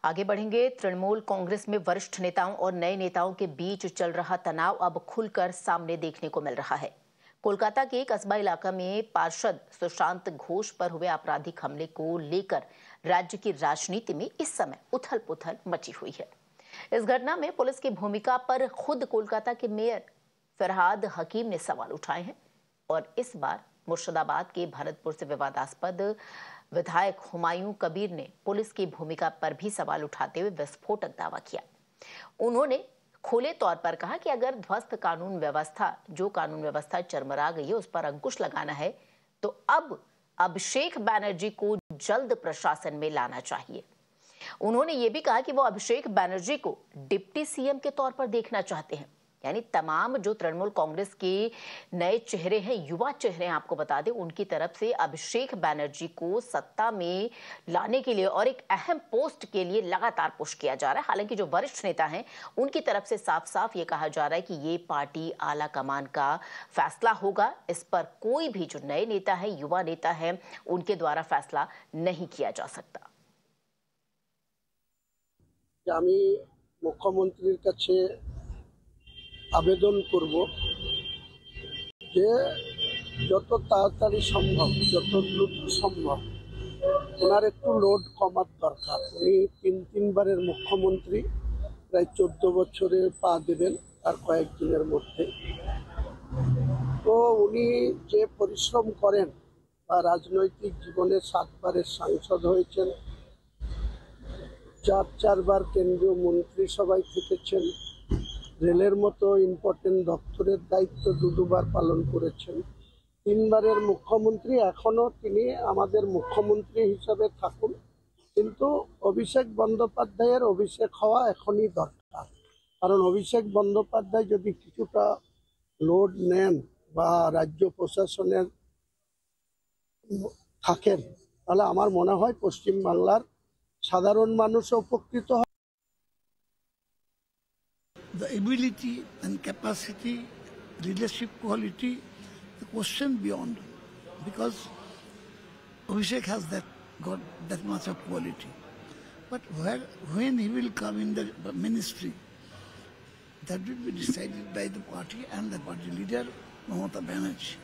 आगे बढ़ेंगे। तृणमूल कांग्रेस में वरिष्ठ नेताओं और नए नेताओं के बीच चल रहा तनाव अब खुलकर सामने देखने को मिल रहा है। कोलकाता के कस्बा इलाका में पार्षद सुशांत घोष पर हुए आपराधिक हमले को लेकर राज्य की राजनीति में इस समय उथल-पुथल मची हुई है। इस घटना में पुलिस की भूमिका पर खुद कोलकाता के मेयर फरहाद हकीम ने सवाल उठाए हैं और इस बार मुर्शिदाबाद के भरतपुर से विवादास्पद विधायक हुमायूं कबीर ने पुलिस की भूमिका पर भी सवाल उठाते हुए विस्फोटक दावा किया। उन्होंने खुले तौर पर कहा कि अगर ध्वस्त कानून व्यवस्था चरमरा गई है, उस पर अंकुश लगाना है तो अब अभिषेक बैनर्जी को जल्द प्रशासन में लाना चाहिए। उन्होंने ये भी कहा कि वो अभिषेक बैनर्जी को डिप्टी सीएम के तौर पर देखना चाहते हैं। यानी तमाम जो तृणमूल कांग्रेस के नए चेहरे हैं, युवा चेहरे हैं, आपको बता दें, उनकी तरफ से अभिषेक बैनर्जी को सत्ता में लाने के लिए और एक अहम पोस्ट के लिए लगातार पुश किया जा रहा है। हालांकि जो वरिष्ठ नेता हैं, उनकी तरफ से साफ साफ ये कहा जा रहा है कि ये पार्टी आला कमान का फैसला होगा। इस पर कोई भी जो नए नेता है, युवा नेता है, उनके द्वारा फैसला नहीं किया जा सकता। मुख्यमंत्री काछे आवेदन करब जे যত তাড়াতাড়ি সম্ভব, যত দ্রুত সম্ভব ওনার একটু লোড কমার দরকার। উনি তিনবারের মুখ্যমন্ত্রী, প্রায় 14 বছরে পা দেবেন আর কয়েকদিনের মধ্যে। তো উনি যে পরিশ্রম করেন বা রাজনৈতিক জীবনে 7 বারের সাংসদ হয়েছেন, 4বার কেন্দ্রীয় মন্ত্রিসভায় থেকেছেন, রেলের মতো ইম্পর্টেন্ট দপ্তরের দায়িত্ব 2বার পালন করেছেন, 3বারের মুখ্যমন্ত্রী। এখনো তিনি আমাদের মুখ্যমন্ত্রী হিসাবে থাকুন, কিন্তু অভিষেক বন্দ্যোপাধ্যায়ের অভিষেক হওয়া এখনই দরকার। কারণ অভিষেক বন্দ্যোপাধ্যায় যদি কিছুটা লোড নেন বা রাজ্য প্রশাসনের থাকেন, তাহলে আমার মনে হয় পশ্চিম বাংলার সাধারণ মানুষ উপকৃত হয়। The ability and capacity, leadership quality, the question beyond, because Abhishek has got that much of quality. But when he will come in the ministry, that will be decided by the party and the party leader, Mamata Banerjee.